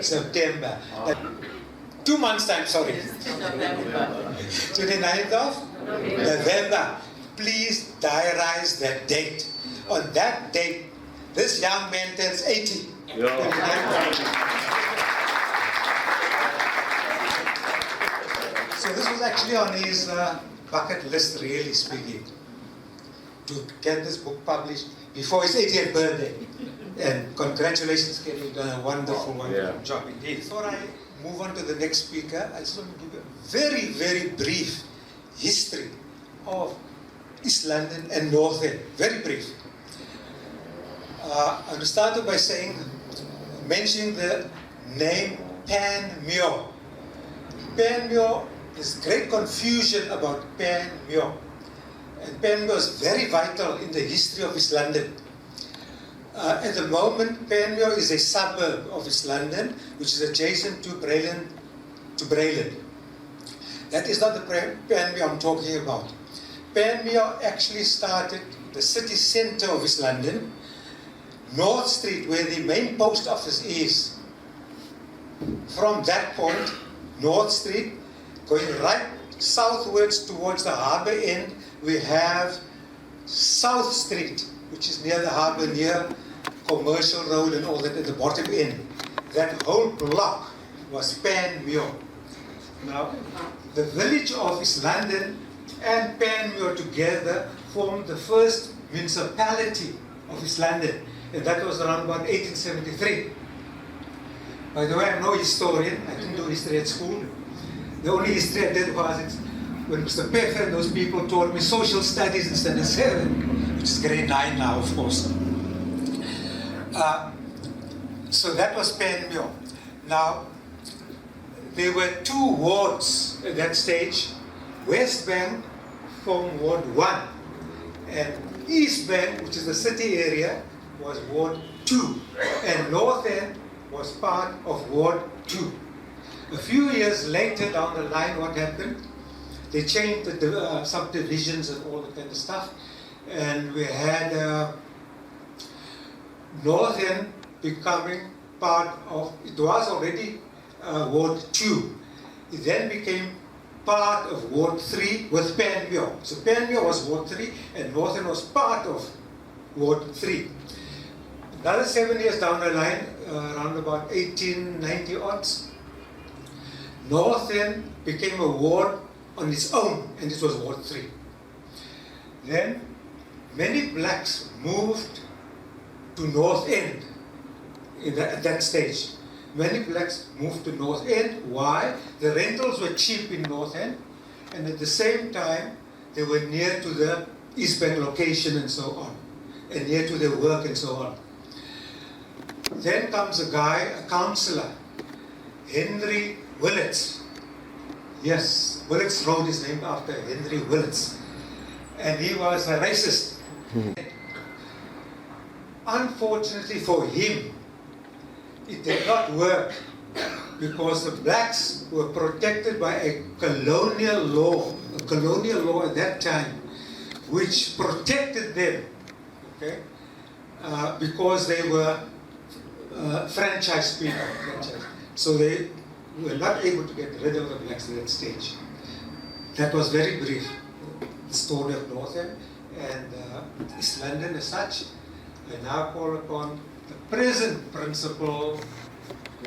September. 2 months time, sorry. 29th of November. Please diarize that date. On that date, this young man turns 80. So this was actually on his bucket list, really speaking, to get this book published before his 80th birthday. And congratulations, Kenny, you've done a wonderful, wonderful job indeed. Before I move on to the next speaker, I just want to give you a very, very brief history of East London and North End. Very brief. I'm going to start by mentioning the name Pan Muir. Pan Muir, there's great confusion about Pan Muir. And Pan Muir is very vital in the history of East London. At the moment, Pan Muir is a suburb of East London, which is adjacent to Brayland. That is not the Pan Muir I'm talking about. Pan Muir actually started the city centre of East London, North Street, where the main post office is. From that point, North Street, going right southwards towards the harbour end, we have South Street, which is near the harbour, near Commercial Road and all that at the bottom end. That whole block was Pan Muir. Now, the village of East London and Pan Muir together formed the first municipality of East London, and that was around about 1873. By the way, I'm no historian. I didn't do history at school. The only history I did was when Mr. Peffer and those people taught me social studies in standard 7, which is grade 9 now, of course. So that was Pan Muir. Now, there were 2 wards at that stage. West Bank formed Ward 1, and East Bank, which is the city area, was Ward 2, and North End was part of Ward 2. A few years later down the line, what happened? They changed the subdivisions and all that kind of stuff, and we had North End becoming part of, it was already Ward 2. It then became part of Ward 3 with Pan Muir. So Pan Muir was Ward 3 and North End was part of Ward 3. Another 7 years down the line, around about 1890 odds, North End became a ward on its own, and it was Ward 3. Then many blacks moved to North End at that stage. Many blacks moved to North End. Why? The rentals were cheap in North End, and at the same time, they were near to the East Bank location and so on, and near to their work and so on. Then comes a guy, a councillor, Henry Willits. Yes, Willits Road is named after Henry Willits. And he was a racist. Unfortunately for him, it did not work because the blacks were protected by a colonial law at that time, which protected them, okay, because they were franchise people. So they were not able to get rid of the blacks at that stage. That was very brief, the story of North End and East London as such. I now call upon the present principal,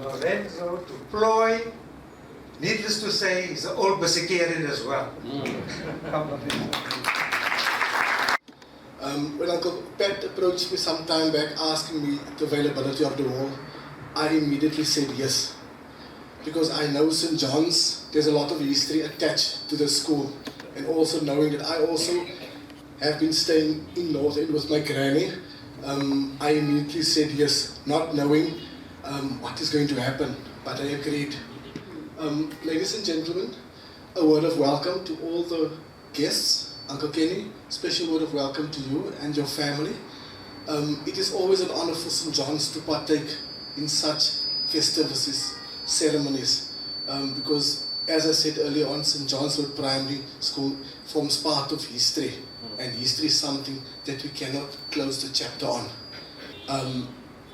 Lorenzo, to ploy. Needless to say, he's an old Basicarian as well. When Uncle Pat approached me some time back asking me the availability of the hall, I immediately said yes. Because I know St. John's, there's a lot of history attached to the school. And also knowing that I also have been staying in North End with my granny, I immediately said yes, not knowing what is going to happen, but I agreed. Ladies and gentlemen, a word of welcome to all the guests. Uncle Kenny, special word of welcome to you and your family. It is always an honor for St. John's to partake in such festivities, ceremonies, because as I said earlier on, St. John's Wood Primary School forms part of history, and history is something that we cannot close the chapter on.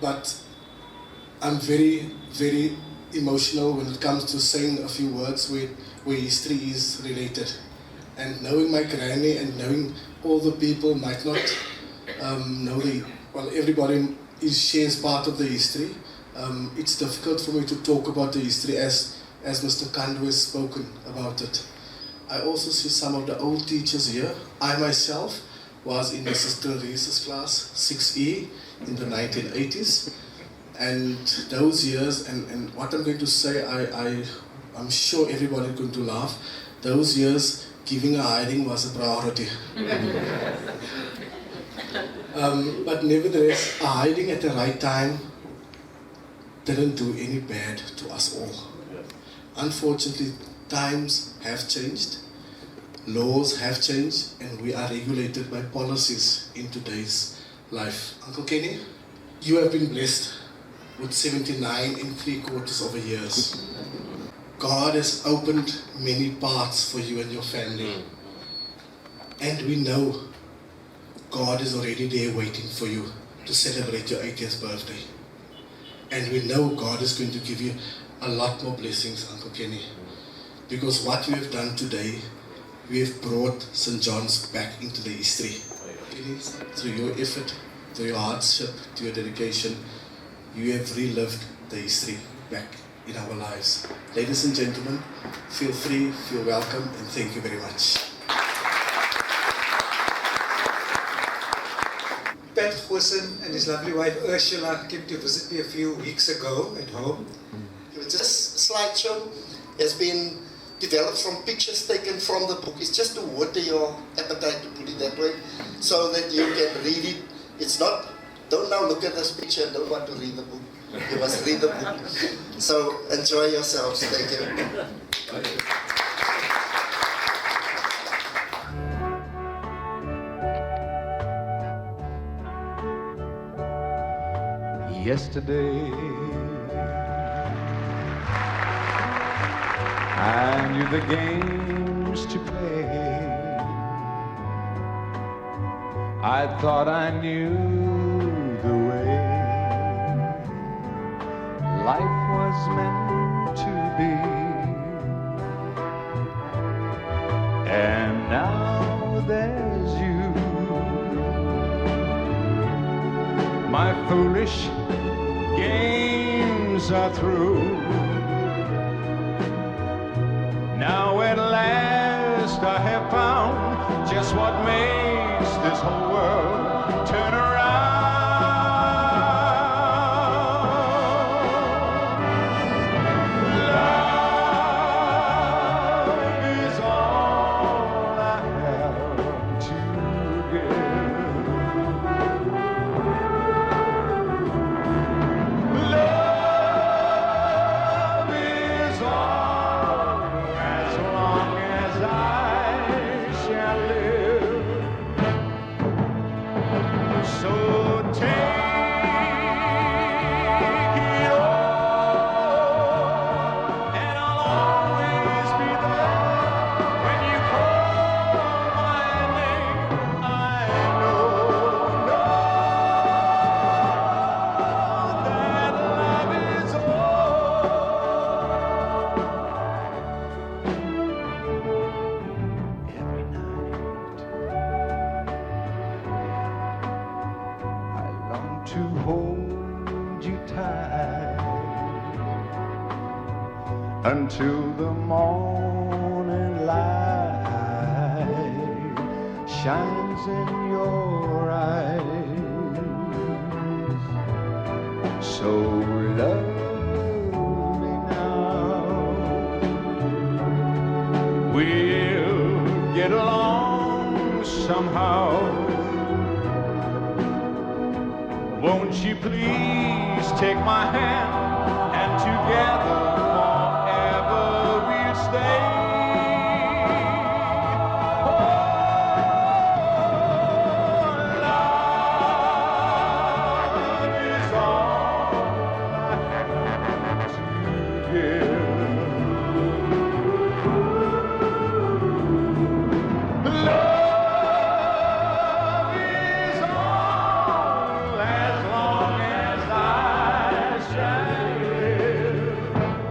But I'm very, very emotional when it comes to saying a few words where history is related. And knowing my granny and knowing all the people might not know everybody shares part of the history. It's difficult for me to talk about the history as Mr. Kandu has spoken about it. I also see some of the old teachers here. I myself was in Mrs. Teresa's class, 6E, in the 1980s. And those years, and what I'm going to say, I'm sure everybody is going to laugh. Those years, giving a hiding was a priority. But nevertheless, a hiding at the right time didn't do any bad to us all. Unfortunately, times have changed, laws have changed, and we are regulated by policies in today's life. Uncle Kenny, you have been blessed with 79 3/4 years. God has opened many paths for you and your family. And we know God is already there waiting for you to celebrate your 80th birthday. And we know God is going to give you a lot more blessings, Uncle Kenny. Because what we have done today, we have brought St. John's back into the history. Through your effort, through your hardship, to your dedication, you have relived the history back in our lives. Ladies and gentlemen, feel free, feel welcome, and thank you very much. Pat Goosen and his lovely wife Ursula came to visit me a few weeks ago at home. This slideshow has been developed from pictures taken from the book. It's just to water your appetite, to put it that way, so that you can read it. It's not, don't now look at this picture and don't want to read the book. You must read the book. So enjoy yourselves. Thank you. Yesterday, I knew the games to play. I thought I knew the way life was meant to be. And now there's you, my foolish games are through. Now at last I have found just what makes this whole world turn around. Love is all I have to give. Love is all as long as I shall live. So take it all, and I'll always be there when you call my name. I know that love is all. Every night I long to hold you tight until the morning light shines in your eyes. So love me now. We'll get along somehow. Won't you please take my hand, and together forever we'll stay. Oh, love is all I have to give. Love is all as long as I shall live.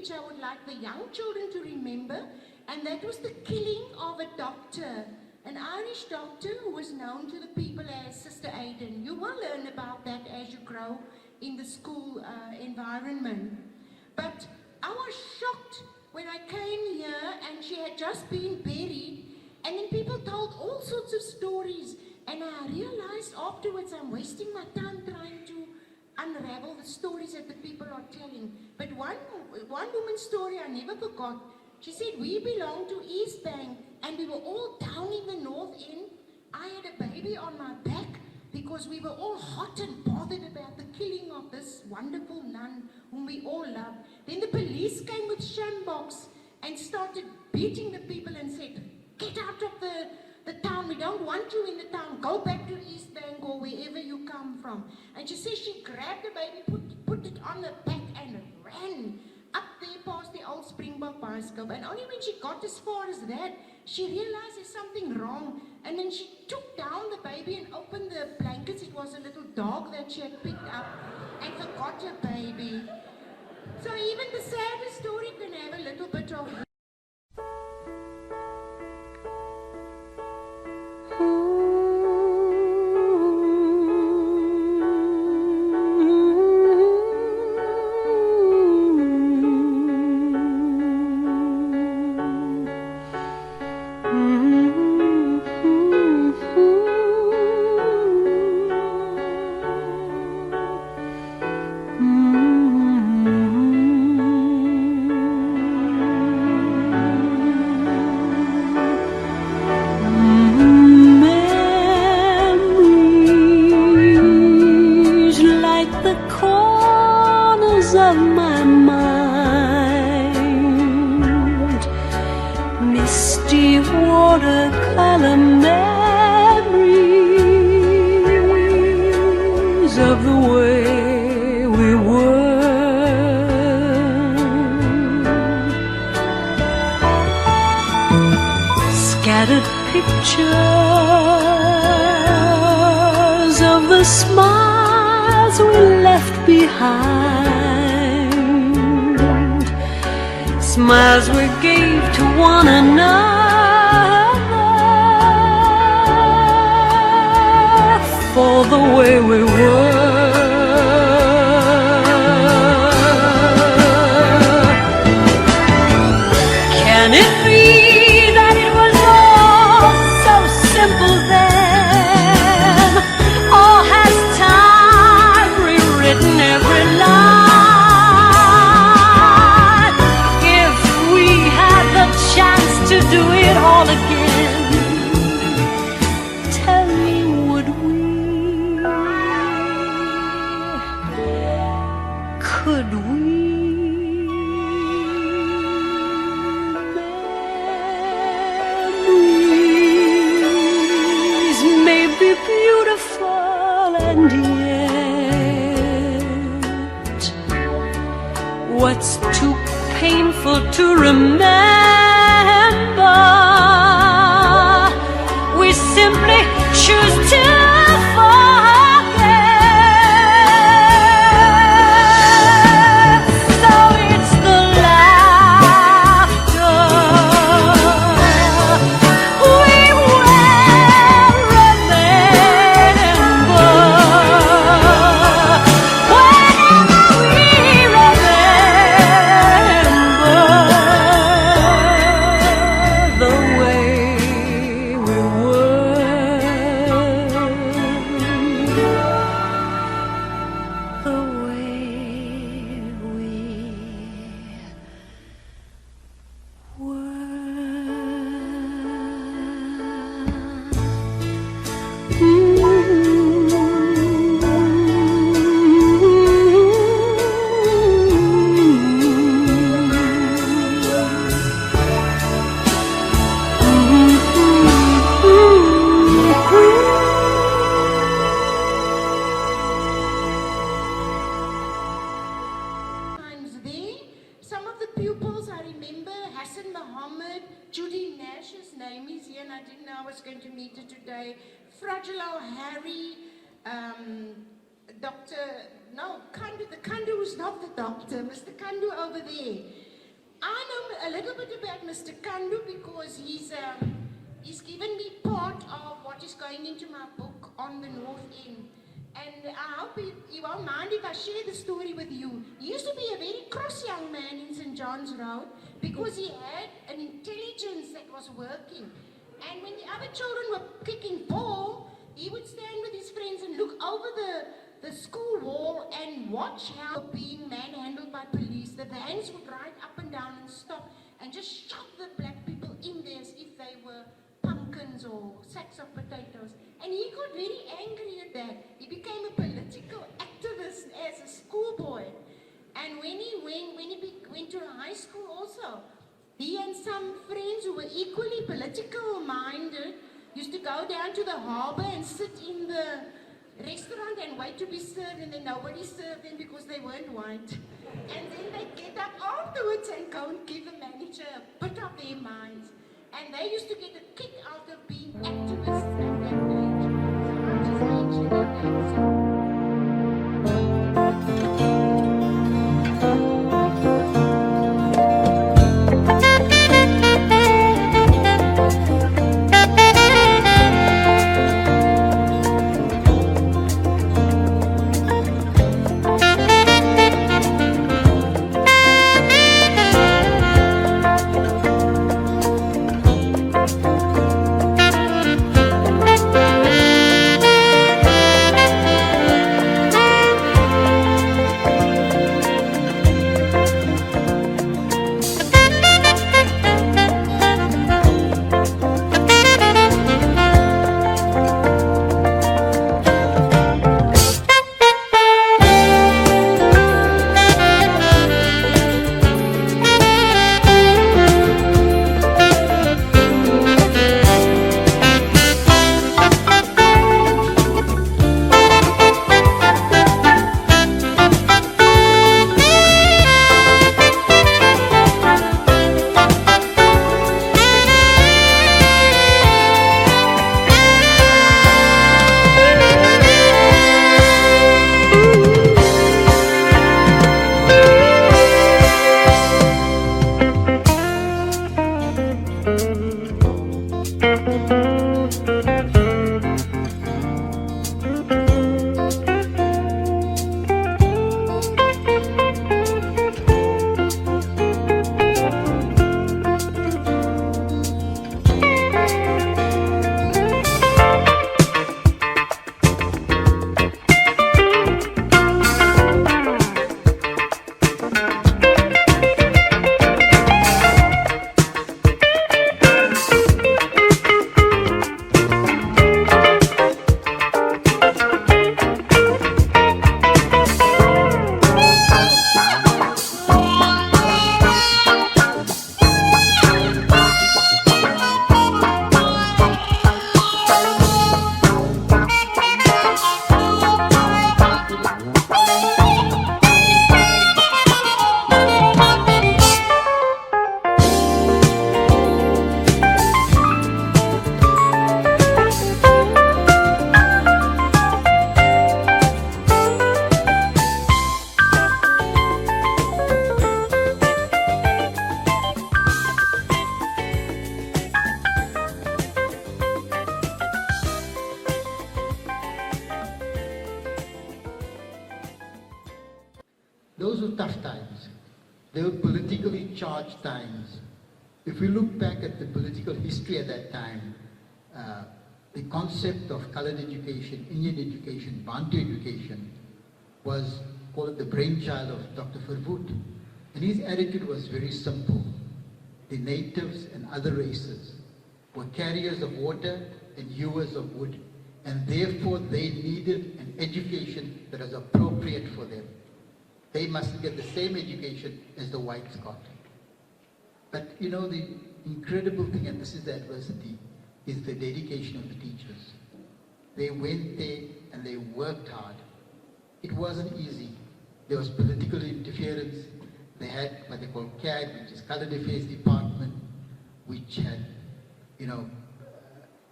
which I would like the young children to remember, and that was the killing of a doctor, an Irish doctor who was known to the people as Sister Aiden. You will learn about that as you grow in the school environment. But I was shocked when I came here and she had just been buried, and then people told all sorts of stories, and I realized afterwards I'm wasting my time trying to unravel the stories that the people are telling. But one woman's story I never forgot. She said, we belong to East Bank and we were all down in the North End. I had a baby on my back because we were all hot and bothered about the killing of this wonderful nun whom we all loved. Then the police came with shambox and started beating the people and said, get out of the town, we don't want you in the town, go back to East Bank or wherever you come from. And she says she grabbed the baby, put it on her back and ran up there past the old Springbok bioscope. And only when she got as far as that, she realized there's something wrong. And then she took down the baby and opened the blankets. It was a little dog that she had picked up and forgot her baby. So even the saddest story can have a little bit of of my mind, misty watercolor memories of the way we were, scattered pictures of the smiles we left behind, smiles we gave to one another for the way we were. Can it be that it was all so simple then? Or has time rewritten every line? If we had the chance to do it all again, tell me, would we? Could we? Memories may be beautiful, and yet what's too painful to remember, we simply choose to forget. So it's the laughter we will remember. Whenever we remember the way we were, the way we times there. Some of the pupils I remember, Hassan Muhammad, Judy Nash, his name is here, and I didn't know I was going to meet her today. Fragile Harry, Dr. No, Kandu, the Kandu is not the doctor, Mr. Kandu over there. I know a little bit about Mr. Kandu because he's given me part of what is going into my book on the North End. And I hope you won't mind if I share the story with you. He used to be a very cross young man in St. John's Road because he had an intelligence that was working. And when the other children were kicking ball, he would stand with his friends and look over the school wall and watch how being manhandled by police. The vans would ride up and down and stop and just shove the black people in there as if they were pumpkins or sacks of potatoes. And he got very angry at that. He became a political activist as a schoolboy. And when he went to high school also, he and some friends who were equally political minded used to go down to the harbour and sit in the restaurant and wait to be served, and then nobody served them because they weren't white. And then they'd get up afterwards and go and give the manager a bit of their minds. And they used to get a kick out of being activists at that age. So I'm just mentioning that. Those were tough times. They were politically charged times. If we look back at the political history at that time, the concept of colored education, Indian education, Bantu education was called the brainchild of Dr. Verwoerd. And his attitude was very simple. The natives and other races were carriers of water and hewers of wood, and therefore they needed an education that was appropriate for them. They must get the same education as the whites got. But you know, the incredible thing, and this is the adversity, is the dedication of the teachers. They went there and they worked hard. It wasn't easy. There was political interference. They had what they call CAD, which is Colored Affairs Department, which had, you know,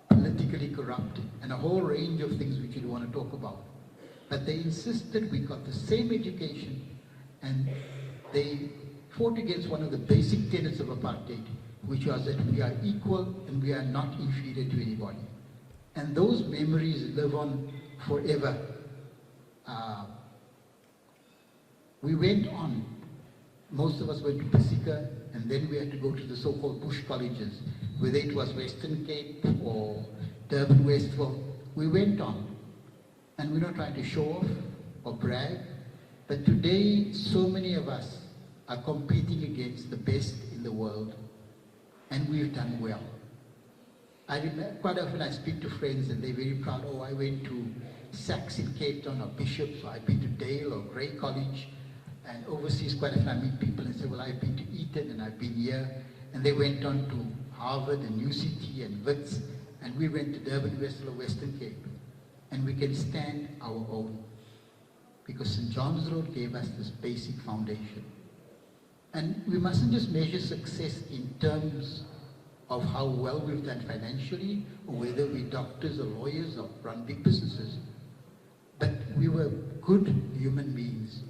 politically corrupt, and a whole range of things which you don't want to talk about. But they insisted we got the same education, and they fought against one of the basic tenets of apartheid, which was that we are equal and we are not inferior to anybody. And those memories live on forever. We went on. Most of us went to Pasika, and then we had to go to the so-called bush colleges, whether it was Western Cape or Durban Westville. We went on. And we're not trying to show off or brag, but today so many of us are competing against the best in the world, and we've done well. I remember, quite often I speak to friends and they're very proud, oh, I went to Sachs in Cape Town or Bishop's, or I've been to Dale or Grey College, and overseas quite often I meet people and say, well, I've been to Eton and I've been here, and they went on to Harvard and UCT and Wits, and we went to Durban Westville or Western Cape, and we can stand our own, because St. John's Road gave us this basic foundation. And we mustn't just measure success in terms of how well we've done financially, or whether we're doctors or lawyers or run big businesses. But we were good human beings.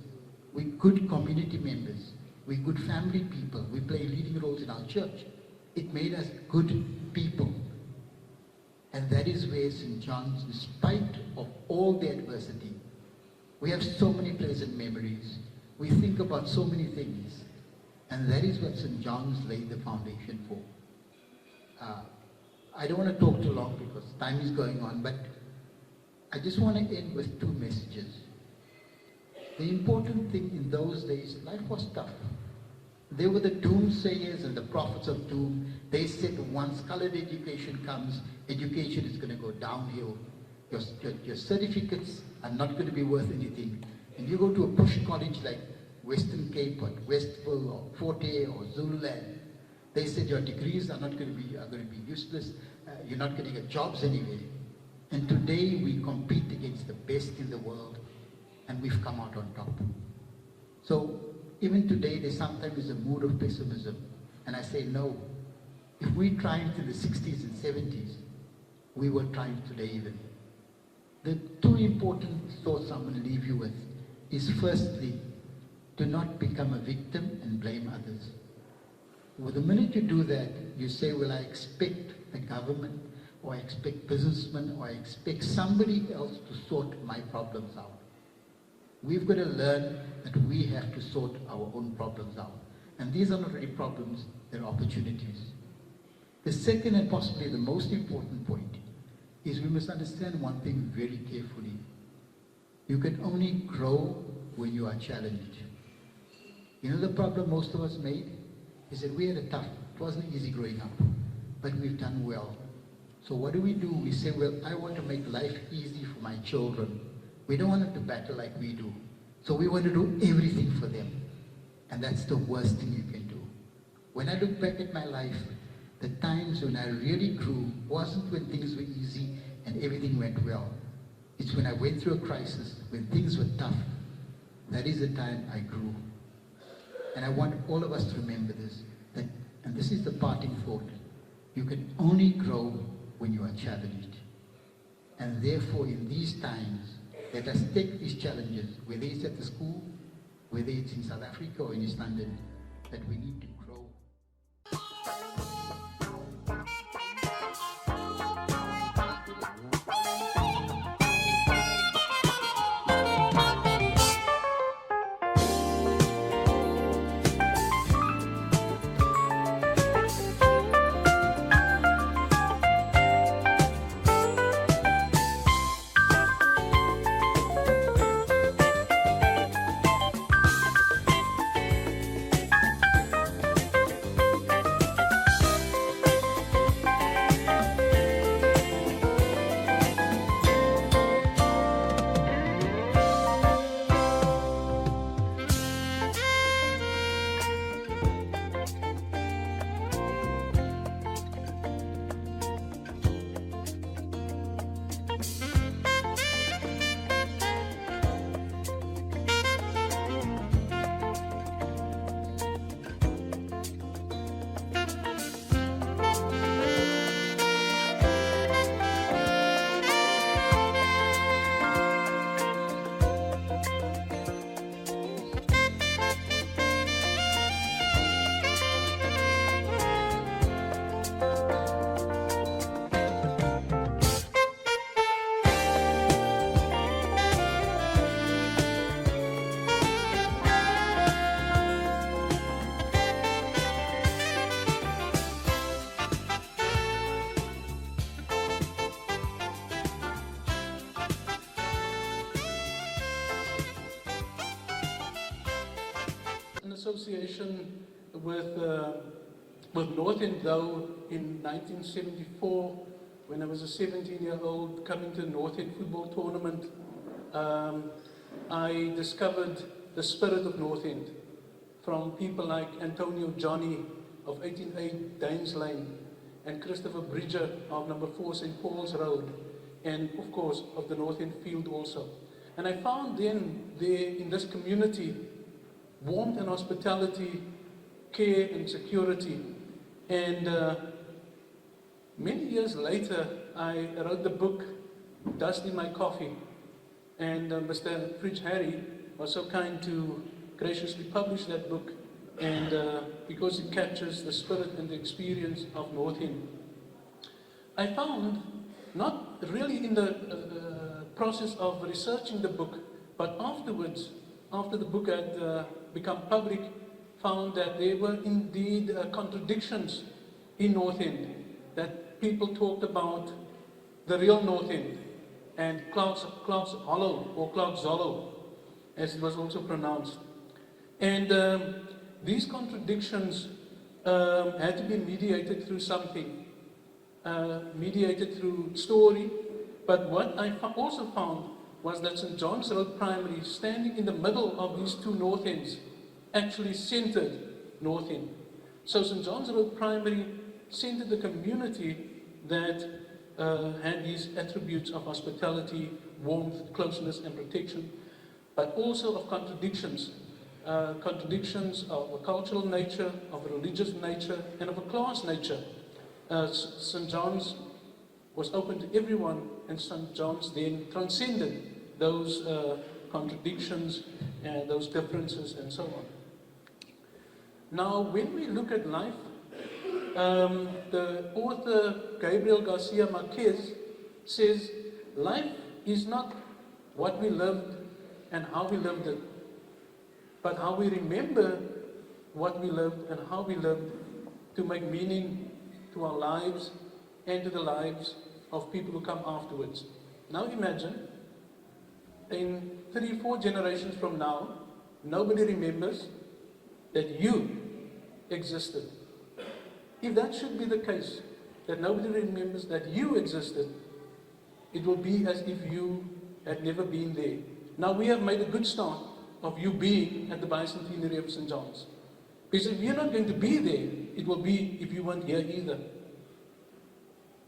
We're good community members. We're good family people. We play leading roles in our church. It made us good people. And that is where St. John's, in spite of all the adversity, we have so many pleasant memories. We think about so many things. And that is what St. John's laid the foundation for. I don't want to talk too long because time is going on, but I just want to end with two messages. The important thing in those days, life was tough. They were the doomsayers and the prophets of doom. They said once colored education comes, education is going to go downhill. Your certificates are not going to be worth anything. And you go to a bush college like Western Cape or Westville or Forte or Zululand, they said your degrees are going to be useless. You're not going to get jobs anyway. And today we compete against the best in the world, and we've come out on top. So even today, there sometimes is a mood of pessimism, and I say no. If we triumphed in the 60s and 70s, we will triumph today even. The two important thoughts I'm going to leave you with is, firstly, do not become a victim and blame others. Well, the minute you do that, you say, well, I expect the government, or I expect businessmen, or I expect somebody else to sort my problems out. We've got to learn that we have to sort our own problems out. And these are not really problems, they're opportunities. The second and possibly the most important point is we must understand one thing very carefully. You can only grow when you are challenged. You know the problem most of us made is that we had a tough, it wasn't easy growing up, but we've done well. So what do? We say, well, I want to make life easy for my children. We don't want them to battle like we do. So we want to do everything for them. And that's the worst thing you can do. When I look back at my life, the times when I really grew wasn't when things were easy and everything went well. It's when I went through a crisis, when things were tough. That is the time I grew. And I want all of us to remember this, and this is the parting thought. You can only grow when you are challenged. And therefore, in these times, let us take these challenges, whether it's at the school, whether it's in South Africa or in East London, that we need to grow. association with North End, though, in 1974, when I was a 17-year-old coming to the North End football tournament, I discovered the spirit of North End from people like Antonio Johnny of 188 Danes Lane and Christopher Bridger of number 4 St. Paul's Road, and of course of the North End Field also. And I found then there in this community warmth and hospitality, care and security. And many years later, I wrote the book, Dust in My Coffee. And Mr. Fridge Harry was so kind to graciously publish that book, and because it captures the spirit and the experience of North End. I found, not really in the process of researching the book, but afterwards, after the book had become public, found that there were indeed contradictions in North End, that people talked about the real North End and Clark's Hollow, or Clark's Hollow, as it was also pronounced. And these contradictions had to be mediated through something, mediated through story. But what I also found was that St. John's Road Primary, standing in the middle of these two North Ends, actually centered North End. So St. John's Road Primary centered the community that had these attributes of hospitality, warmth, closeness and protection, but also of contradictions. Contradictions of a cultural nature, of a religious nature, and of a class nature. St. John's was open to everyone, and St. John's then transcended those contradictions and those differences and so on. Now, when we look at life, the author Gabriel Garcia Marquez says, life is not what we lived and how we lived it, but how we remember what we lived and how we lived to make meaning to our lives and to the lives of people who come afterwards. Now imagine, in 3-4 generations from now, nobody remembers that you existed. If that should be the case, that nobody remembers that you existed, it will be as if you had never been there. Now we have made a good start of you being at the bicentenary of St. John's. Because if you're not going to be there, it will be if you weren't here either.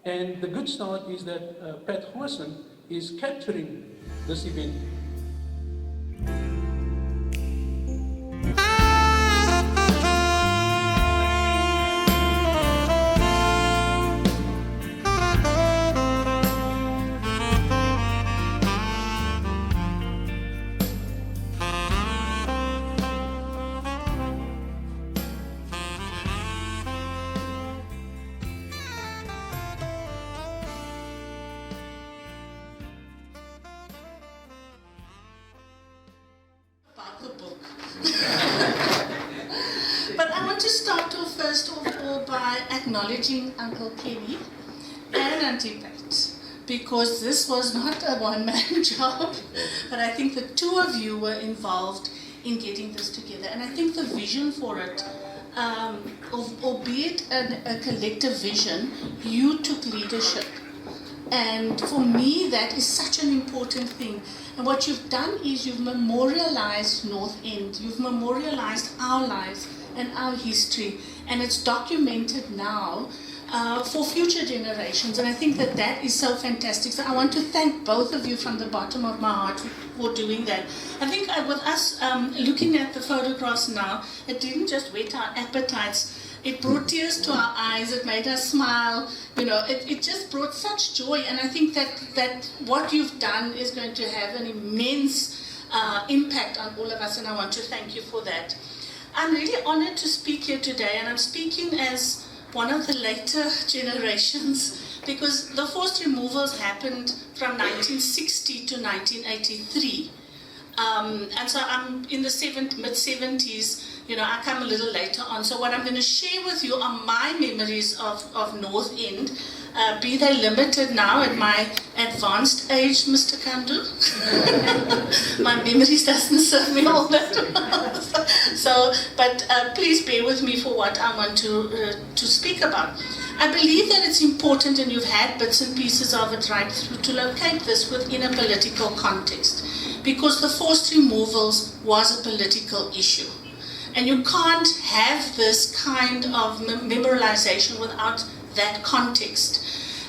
And the good start is that Pat Goosen is capturing this event. Acknowledging Uncle Kenny and Auntie Pat, because this was not a one-man job, but I think the two of you were involved in getting this together. And I think the vision for it, albeit a collective vision, you took leadership. And for me, that is such an important thing. And what you've done is you've memorialized North End, you've memorialized our lives and our history, and it's documented now for future generations, and I think that that is so fantastic. So I want to thank both of you from the bottom of my heart for doing that. I think with us looking at the photographs now, it didn't just whet our appetites, it brought tears to our eyes, it made us smile, you know, it just brought such joy, and I think that what you've done is going to have an immense impact on all of us, and I want to thank you for that. I'm really honored to speak here today, and I'm speaking as one of the later generations because the forced removals happened from 1960 to 1983. And so I'm in the mid-70s I come a little later on. So what I'm going to share with you are my memories of North End. Be they limited now at my advanced age, Mr. Kandu. My memories doesn't serve me all that well. But please bear with me for what I want to speak about. I believe that it's important, and you've had bits and pieces of it right through, to locate this within a political context, because the forced removals was a political issue. And you can't have this kind of memorialization without that context.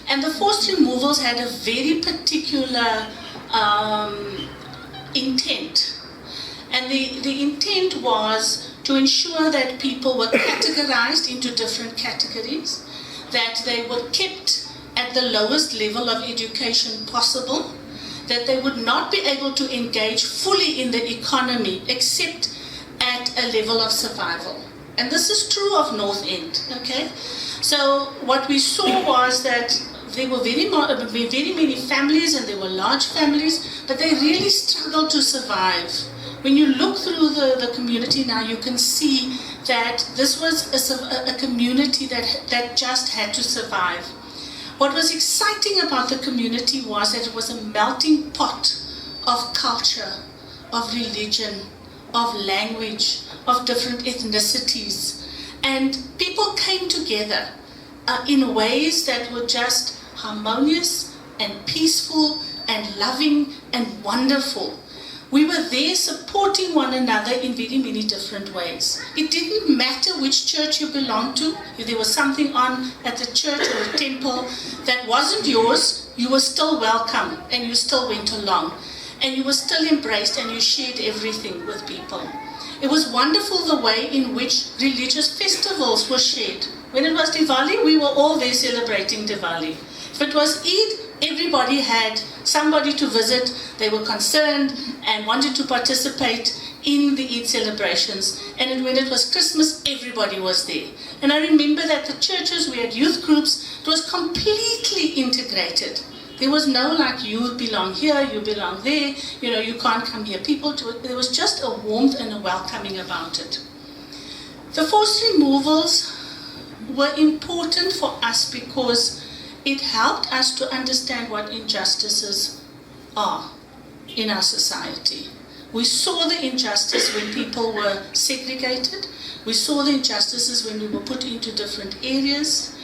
And the forced removals had a very particular intent. And the intent was to ensure that people were categorized into different categories, that they were kept at the lowest level of education possible, that they would not be able to engage fully in the economy except at a level of survival. And this is true of North End, okay? So what we saw was that there were very many families, and there were large families, but they really struggled to survive. When you look through the community now, you can see that this was a community that just had to survive. What was exciting about the community was that it was a melting pot of culture, of religion, of language, of different ethnicities. And people came together in ways that were just harmonious and peaceful and loving and wonderful. We were there supporting one another in very many different ways. It didn't matter which church you belonged to. If there was something on at the church or a temple that wasn't yours, you were still welcome and you still went along. And you were still embraced and you shared everything with people. It was wonderful the way in which religious festivals were shared. When it was Diwali, we were all there celebrating Diwali. If it was Eid, everybody had somebody to visit. They were concerned and wanted to participate in the Eid celebrations. And when it was Christmas, everybody was there. And I remember that the churches, we had youth groups, it was completely integrated. There was no like, you belong here, you belong there, you can't come here. There was just a warmth and a welcoming about it. The forced removals were important for us because it helped us to understand what injustices are in our society. We saw the injustice when people were segregated. We saw the injustices when we were put into different areas.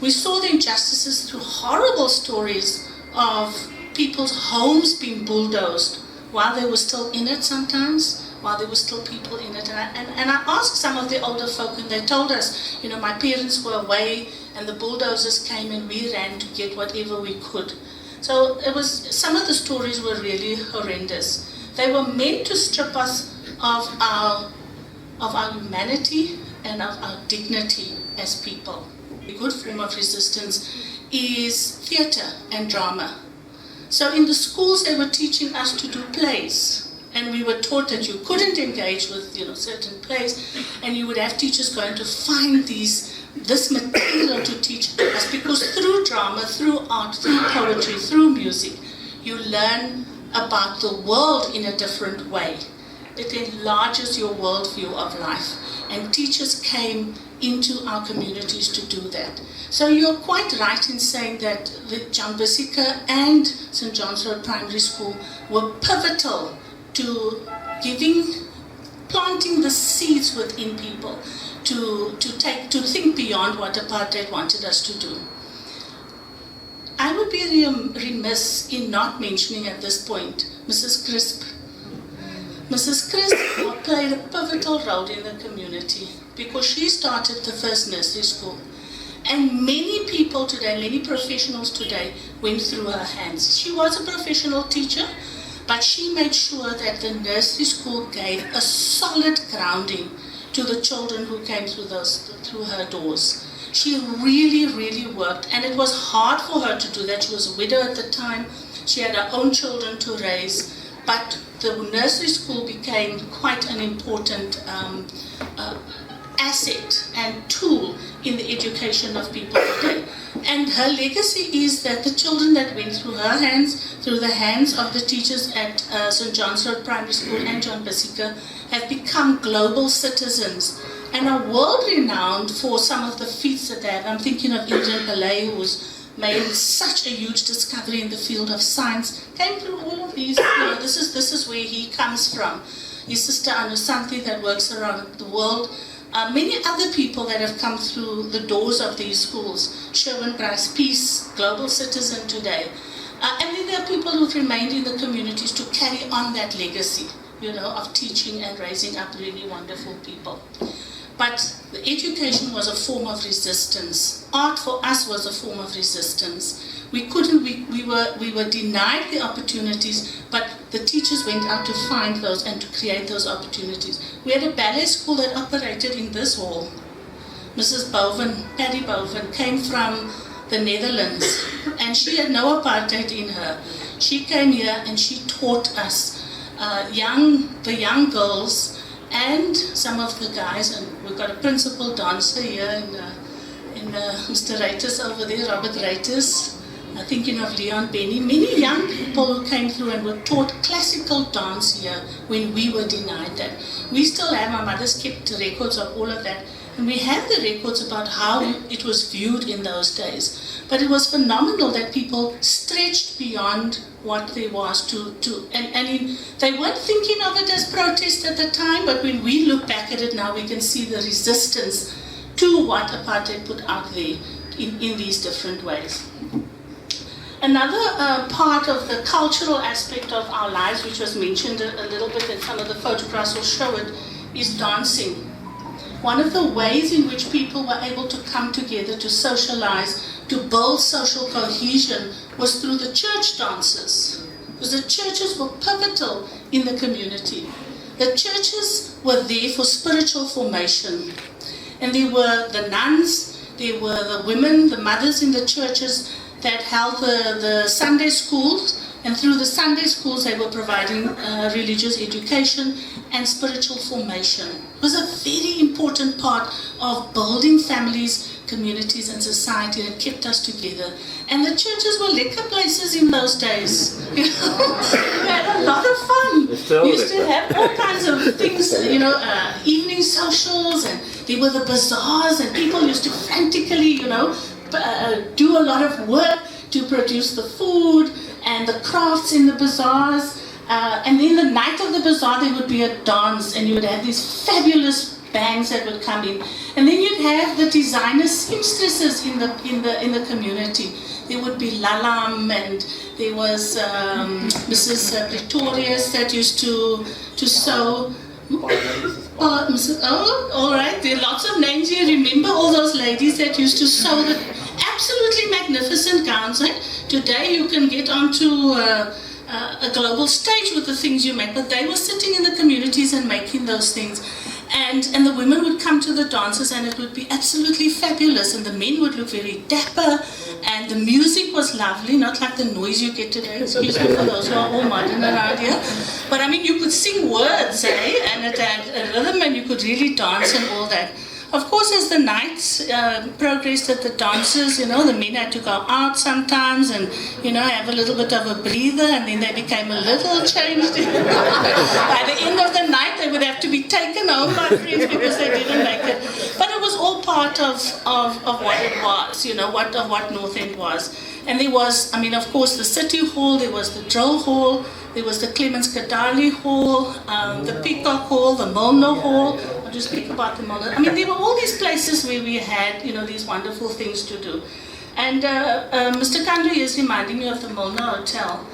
We saw the injustices through horrible stories of people's homes being bulldozed while they were still in it sometimes, while there were still people in it. And I asked some of the older folk, and they told us, my parents were away and the bulldozers came and we ran to get whatever we could. So some of the stories were really horrendous. They were meant to strip us of our humanity and of our dignity as people. A good form of resistance is theatre and drama. So in the schools they were teaching us to do plays. And we were taught that you couldn't engage with certain plays, and you would have teachers going to find this material to teach us, because through drama, through art, through poetry, through music, you learn about the world in a different way. It enlarges your worldview of life, and teachers came into our communities to do that. So you're quite right in saying that the Jambasika and St. John's Road Primary School were pivotal to planting the seeds within people to think beyond what apartheid wanted us to do. I would be remiss in not mentioning at this point Mrs. Crisp. Mrs. Crisp played a pivotal role in the community because she started the first nursery school. And many people today, many professionals today went through her hands. She was a professional teacher, but she made sure that the nursery school gave a solid grounding to the children who came through her doors. She really, really worked, and it was hard for her to do that. She was a widow at the time. She had her own children to raise, but the nursery school became quite an important asset and tool in the education of people today. And her legacy is that the children that went through her hands, through the hands of the teachers at St. John's Road Primary School and John Basika, have become global citizens and are world renowned for some of the feats that they have. I'm thinking of Indra Pillay, who's made such a huge discovery in the field of science, came through all of these, this is where he comes from. His sister Anusanthi that works around the world. Many other people that have come through the doors of these schools. Sherwin Bryce Peace, global citizen today. And then there are people who've remained in the communities to carry on that legacy, of teaching and raising up really wonderful people. But the education was a form of resistance. Art for us was a form of resistance. We were denied the opportunities, but the teachers went out to find those and to create those opportunities. We had a ballet school that operated in this hall. Mrs. Boven, Patty Boven, came from the Netherlands, and she had no apartheid in her. She came here and she taught us, the young girls and some of the guys, and we've got a principal dancer here in Mr. Reiters over there, Robert Reiters, thinking of Leon Benny, many young people who came through and were taught classical dance here when we were denied that. We still have, my mother's kept records of all of that, and we have the records about how it was viewed in those days. But it was phenomenal that people stretched beyond what there was they weren't thinking of it as protest at the time, but when we look back at it now, we can see the resistance to what apartheid put out there in these different ways. Another part of the cultural aspect of our lives, which was mentioned a little bit in some of the photographs will show it, is dancing. One of the ways in which people were able to come together to socialize, to build social cohesion, was through the church dances. Because the churches were pivotal in the community. The churches were there for spiritual formation. And there were the nuns, there were the women, the mothers in the churches that held the Sunday schools, and through the Sunday schools they were providing religious education and spiritual formation. It was a very important part of building families, communities and society that kept us together. And the churches were liquor places in those days. We had a lot of fun. We used to have all kinds of things, evening socials, and there were the bazaars, and people used to frantically, do a lot of work to produce the food and the crafts in the bazaars. And then the night of the bazaar there would be a dance, and you would have these fabulous bands that would come in. And then you'd have the designer seamstresses in the community. There would be Lalam, and there was Mrs. Pretorius that used to sew. Oh, all right. There are lots of names here. Remember all those ladies that used to sew the absolutely magnificent gowns. Right? Today you can get onto a global stage with the things you make, but they were sitting in the communities and making those things. And the women would come to the dances, and it would be absolutely fabulous, and the men would look very dapper, and the music was lovely, not like the noise you get today, excuse me for those who are all modern around here. But I mean, you could sing words, and it had a rhythm, and you could really dance and all that. Of course, as the nights progressed at the dances, the men had to go out sometimes and, have a little bit of a breather, and then they became a little changed. By the end of the night, they would have to be taken home by friends because they didn't make it. But it was all part of what it was, of what North End was. And there was, of course, the City Hall, there was the Drill Hall, there was the Clemens Kadali Hall, the Peacock Hall, the Milner Hall. I'll just speak about the Milner. There were all these places where we had, these wonderful things to do. And Mr. Kandri is reminding me of the Milner Hotel,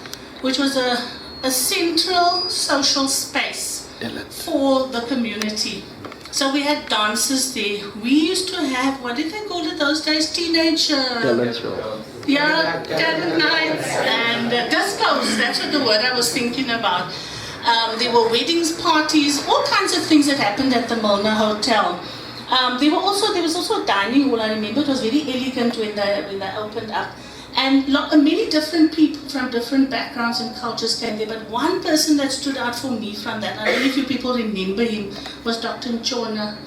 which was a central social space for the community. So we had dances there. We used to have, what did they call it those days? Teenage... talent nights and discos. That's what the word I was thinking about. There were weddings, parties, all kinds of things that happened at the Milner Hotel. There was also a dining hall. I remember it was very elegant when they opened up. And many different people from different backgrounds and cultures came there. But one person that stood out for me from that, I don't know if you people remember him, was Dr. Nchona.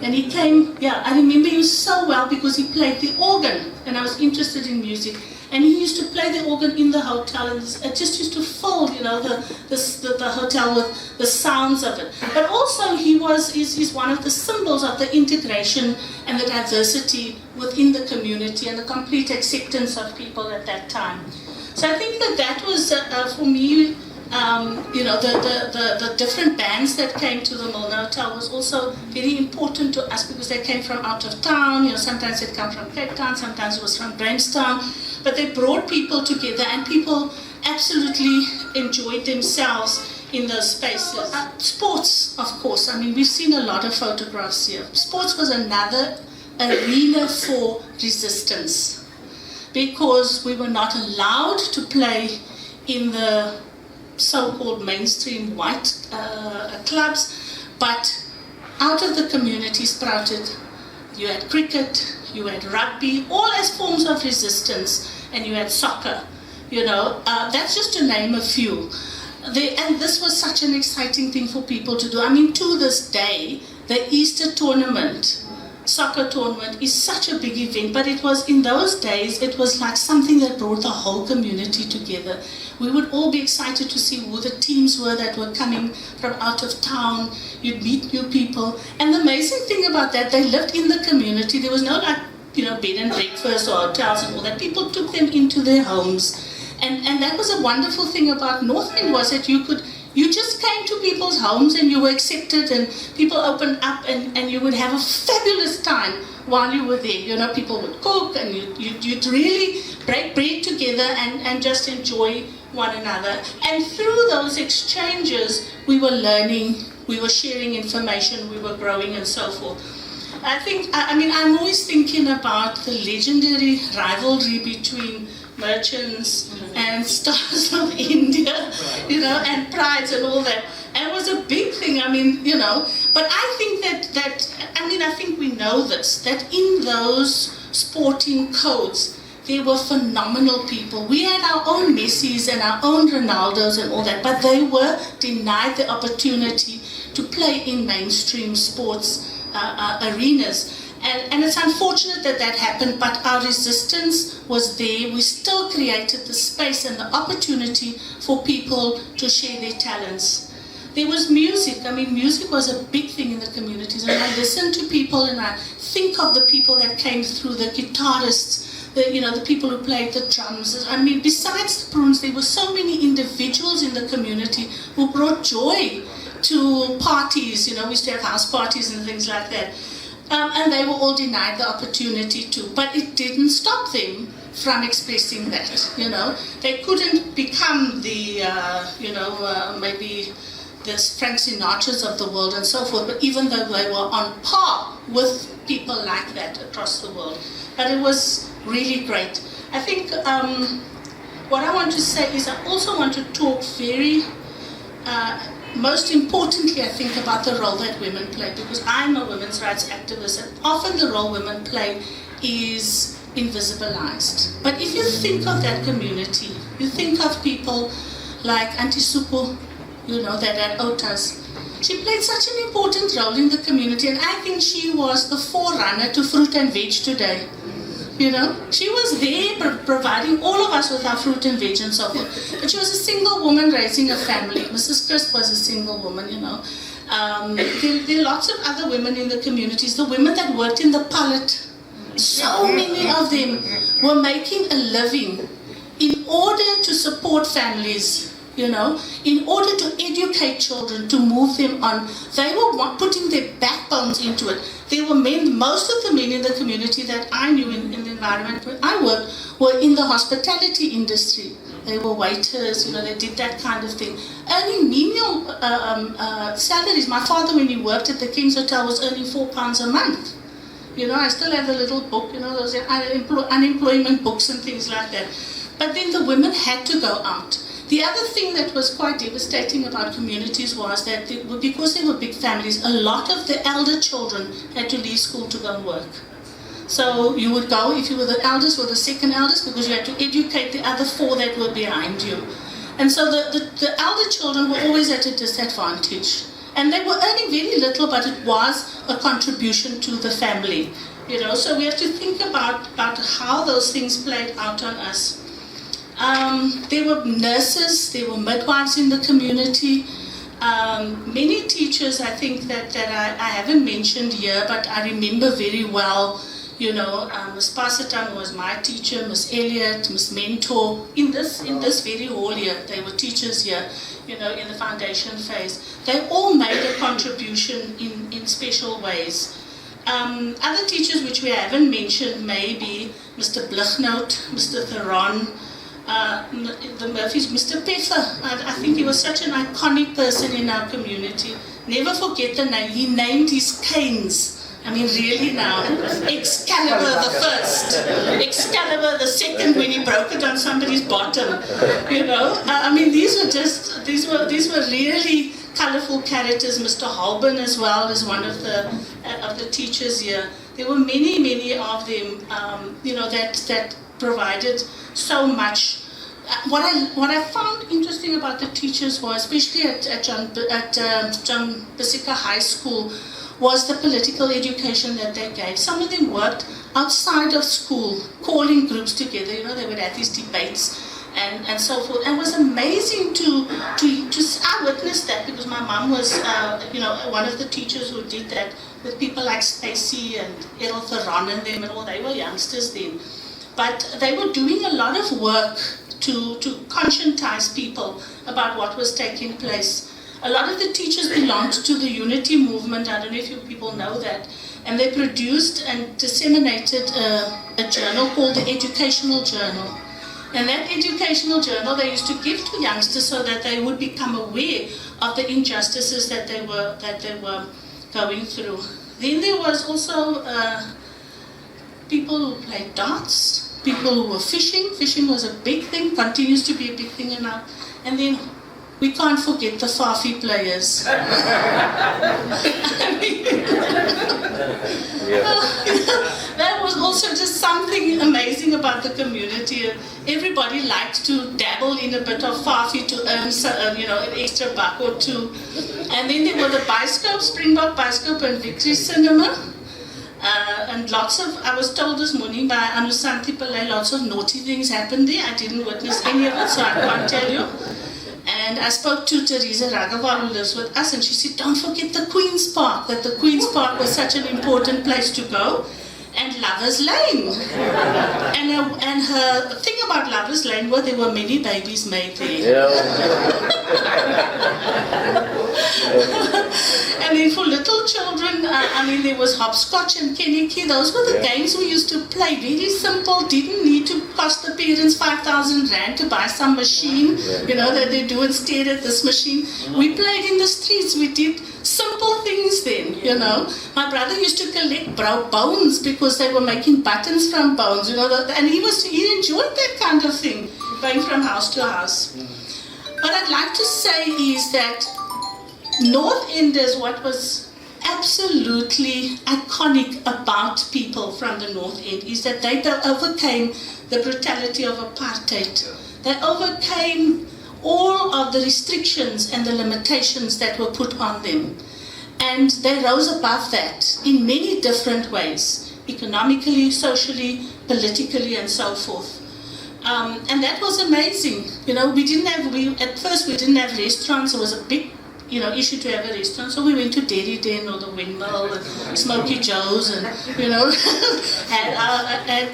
And he came, I remember him so well because he played the organ, and I was interested in music. And he used to play the organ in the hotel, and it just used to fill, the hotel with the sounds of it. But also he's one of the symbols of the integration and the diversity within the community and the complete acceptance of people at that time. So I think that was, for me, the different bands that came to the Milner Hotel was also very important to us because they came from out of town. Sometimes they'd come from Cape Town, sometimes it was from Grahamstown, but they brought people together, and people absolutely enjoyed themselves in those spaces. Sports, of course. I mean, we've seen a lot of photographs here. Sports was another arena for resistance because we were not allowed to play in the so-called mainstream white clubs, but out of the community sprouted, you had cricket, you had rugby, all as forms of resistance, and you had soccer, that's just to name a few. And this was such an exciting thing for people to do. I mean, to this day, the Easter tournament, soccer tournament, is such a big event, but it was, in those days, it was like something that brought the whole community together. We would all be excited to see who the teams were that were coming from out of town. You'd meet new people. And the amazing thing about that, they lived in the community. There was no bed and breakfast or hotels and all that. People took them into their homes. And that was a wonderful thing about North End, was that you just came to people's homes and you were accepted, and people opened up, and you would have a fabulous time while you were there. People would cook, and you'd really break bread together and just enjoy one another. And through those exchanges, we were learning, we were sharing information, we were growing, and so forth. I'm always thinking about the legendary rivalry between merchants and Stars of India, and prides and all that. And it was a big thing, but I think I think we know this, that in those sporting codes, they were phenomenal people. We had our own Messis and our own Ronaldos and all that, but they were denied the opportunity to play in mainstream sports arenas. And it's unfortunate that happened, but our resistance was there. We still created the space and the opportunity for people to share their talents. There was music. Music was a big thing in the communities. And I listen to people, and I think of the people that came through, the guitarists, the people who played the drums. Besides the Prunes, there were so many individuals in the community who brought joy to parties. We used to have house parties and things like that. And they were all denied the opportunity to, but it didn't stop them from expressing that, They couldn't become the, maybe the Frank Sinatras of the world and so forth, but even though they were on par with people like that across the world. But it was really great. I think what I want to say is I also want to talk most importantly, I think, about the role that women play, because I'm a women's rights activist, and often the role women play is invisibilized. But if you think of that community, you think of people like Auntie Supo, that at Otas. She played such an important role in the community, and I think she was the forerunner to fruit and veg today. She was there providing all of us with our fruit and veg and so forth. But she was a single woman raising a family. Mrs. Crisp was a single woman, There are lots of other women in the communities. The women that worked in the pallet, so many of them were making a living in order to support families, in order to educate children, to move them on. They were putting their backbones into it. There were men, most of the men in the community that I knew in the environment where I worked were in the hospitality industry. They were waiters, they did that kind of thing. Earning menial salaries. My father, when he worked at the King's Hotel, was earning £4 a month. I still have the little book, those unemployment books and things like that. But then the women had to go out. The other thing that was quite devastating about communities was that because they were big families, a lot of the elder children had to leave school to go and work. So you would go, if you were the eldest or the second eldest, because you had to educate the other 4 that were behind you. And so the elder children were always at a disadvantage. And they were earning very little, but it was a contribution to the family. So we have to think about how those things played out on us. There were nurses, there were midwives in the community. Many teachers, I think, that I haven't mentioned here, but I remember very well. Ms. Pasatang was my teacher, Ms. Elliott, Ms. Mentor. In this very hall here, they were teachers here, in the foundation phase. They all made a contribution in special ways. Other teachers which we haven't mentioned may be Mr. Blichnout, Mr. Theron, the Murphys, Mr. Peffer. I think he was such an iconic person in our community. Never forget the name. He named his canes. I mean, really now, Excalibur the first, Excalibur the second when he broke it on somebody's bottom, I mean, these were really colorful characters. Mr. Holborn as well is one of the teachers here. There were many of them, that provided so much. What I found interesting about the teachers was, especially at John Bisika High School, was the political education that they gave. Some of them worked outside of school, calling groups together. They would have these debates and so forth. And it was amazing to I witnessed that because my mom was, one of the teachers who did that with people like Stacey and Errol Theron and them and all. They were youngsters then. But they were doing a lot of work to conscientize people about what was taking place. A lot of the teachers belonged to the Unity movement. I don't know if you people know that. And they produced and disseminated a journal called the Educational Journal. And that educational journal they used to give to youngsters so that they would become aware of the injustices that they were going through. Then there was also people who played darts, people who were fishing. Fishing was a big thing, continues to be a big thing now. And then we can't forget the Fafi players. That was also just something amazing about the community. Everybody liked to dabble in a bit of Fafi to earn, an extra buck or two. And then there were the Bioscope, Springbok Bioscope and Victory Cinema. And I was told this morning by Anusanti Pillay, lots of naughty things happened there. I didn't witness any of it, so I can't tell you. And I spoke to Teresa Raghavan, who lives with us, and she said, don't forget the Queen's Park, that the Queen's Park was such an important place to go, and Lover's Lane. And her thing about Lover's Lane was there were many babies made there. And then for little children, there was hopscotch and Kenny. Those were the games we used to play. Very simple, didn't need to cost the parents 5,000 rand to buy some machine, that they do and stare at this machine. We played in the streets. We did simple things then, My brother used to collect bones because they were making buttons from bones, and he enjoyed that kind of thing, going from house to house. What I'd like to say is that North Enders, what was absolutely iconic about people from the North End is that they overcame the brutality of apartheid. They overcame all of the restrictions and the limitations that were put on them. And they rose above that in many different ways, economically, socially, politically, and so forth. And that was amazing. At first we didn't have restaurants. It was a big issue to have a restaurant, so we went to Dairy Den or the Windmill and Smoky Joe's and, had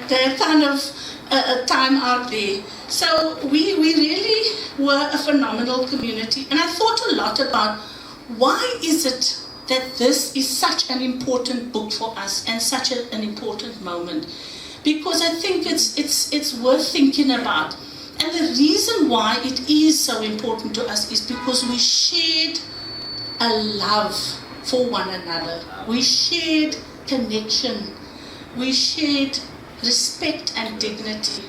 that kind of a time out there. So we really were a phenomenal community. And I thought a lot about why is it that this is such an important book for us and such an important moment? Because I think it's worth thinking about. And the reason why it is so important to us is because we shared a love for one another. We shared connection. We shared respect and dignity.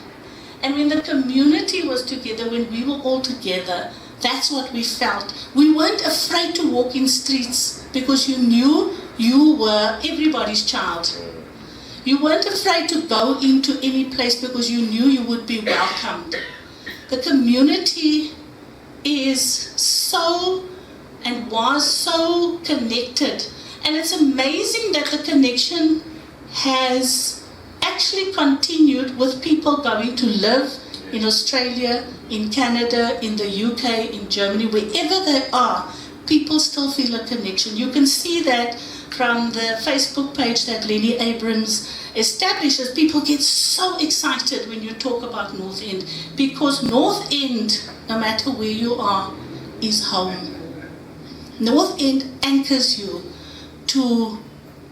And when the community was together, when we were all together, that's what we felt. We weren't afraid to walk in streets because you knew you were everybody's child. You weren't afraid to go into any place because you knew you would be welcomed. The community is so and was so connected. And it's amazing that the connection has actually continued with people going to live in Australia, in Canada, in the UK, in Germany, wherever they are, people still feel a connection. You can see that from the Facebook page that Lenny Abrams establishes. People get so excited when you talk about North End, because North End, no matter where you are, is home. North End anchors you to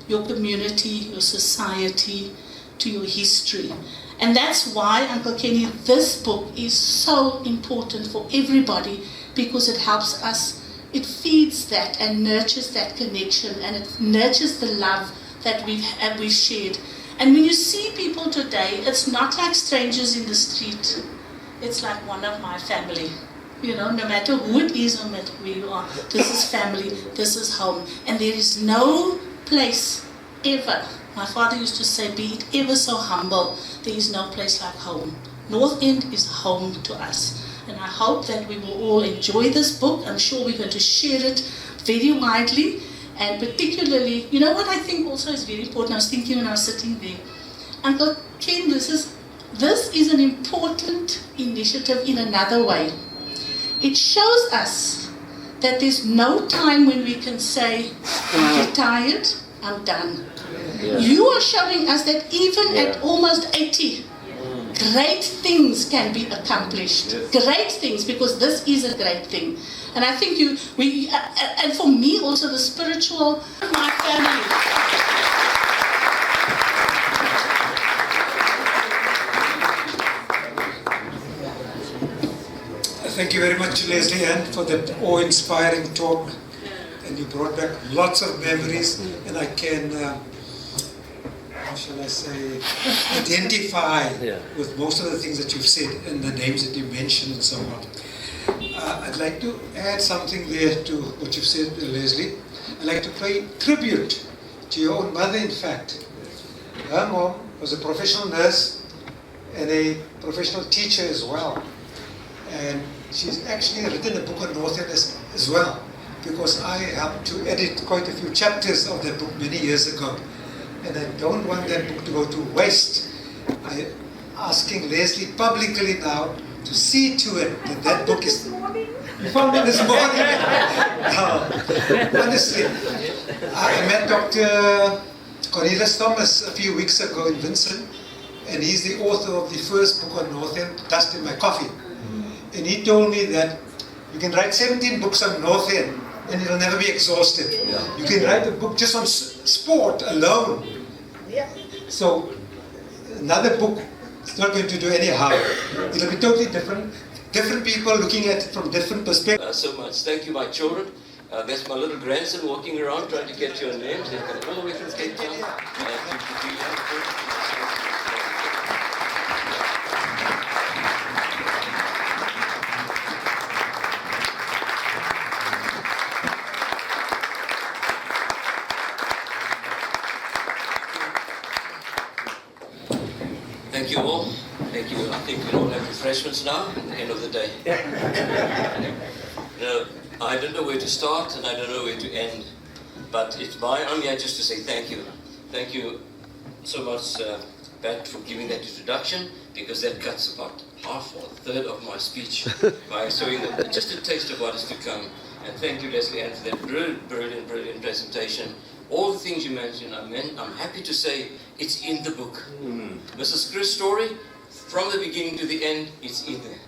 your community, your society, to your history. And that's why, Uncle Kenny, this book is so important for everybody, because it helps us, it feeds that and nurtures that connection, and it nurtures the love that we've shared. And when you see people today, it's not like strangers in the street. It's like one of my family. You know, no matter who it is, no matter where you are, this is family, this is home. And there is no place ever, my father used to say, be it ever so humble, there is no place like home. North End is home to us. And I hope that we will all enjoy this book. I'm sure we're going to share it very widely. And particularly, you know what I think also is very important? I was thinking when I was sitting there, Uncle Ken, this is an important initiative in another way. It shows us that there's no time when we can say, I'm retired, I'm done. Yeah. You are showing us that even at almost 80, great things can be accomplished. Yes. Great things, because this is a great thing. And I think and for me also the spiritual, my family. Thank you very much, Leslie Ann, for that awe-inspiring talk. And you brought back lots of memories, and I can, how shall I say, identify with most of the things that you've said and the names that you mentioned and so on. I'd like to add something there to what you've said, Leslie. I'd like to pay tribute to your own mother, in fact. Her mom was a professional nurse and a professional teacher as well. And she's actually written a book on North End as well, because I helped to edit quite a few chapters of that book many years ago. And I don't want that book to go to waste. I'm asking Leslie publicly now to see to it that that book is... You found it this morning? No. Honestly, I met Dr. Cornelius Thomas a few weeks ago in Vincent, and he's the author of the first book on North End, Dust in My Coffee. And he told me that you can write 17 books on North End and it'll never be exhausted. Yeah. You can write a book just on sport alone. Yeah. So another book is not going to do any harm. It'll be totally different. Different people looking at it from different perspectives. So much. Thank you, my children. That's my little grandson walking around trying to get your names. They've come all the way from Cape Town. Thank you all. Thank you. I think we all have refreshments now at the end of the day. I don't know where to start and I don't know where to end, but I'm here just to say thank you. Thank you so much, Pat, for giving that introduction, because that cuts about half or a third of my speech by showing just a taste of what is to come. And thank you, Leslie Ann, for that brilliant presentation. All the things you mentioned, I'm happy to say it's in the book. Mrs. Chris' story, from the beginning to the end, it's in there.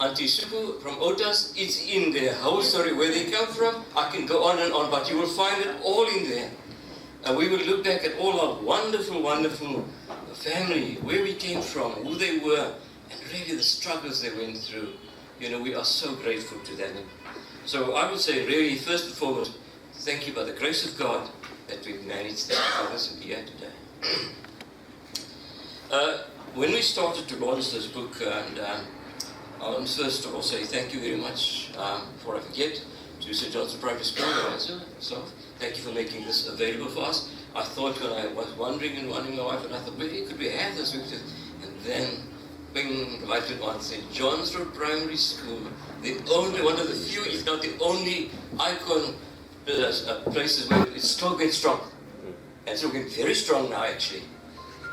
Auntie Suku from Otas, it's in there. Whole story, where they come from, I can go on and on, but you will find it all in there. And we will look back at all our wonderful, wonderful family, where we came from, who they were, and really the struggles they went through. You know, we are so grateful to them. So I would say, really, first and foremost, thank you by the grace of God that we've managed to have us and be here today. When we started to launch this book, and I'll first of all say thank you very much, before I forget, to St. John's Primary School, so thank you for making this available for us. I thought when I was wondering my wife, and I thought, where could we have this? And then being right at once, St. John's Road Primary School, the only, one of the few, if not the only icon places where it's still getting strong. And still getting very strong now, actually.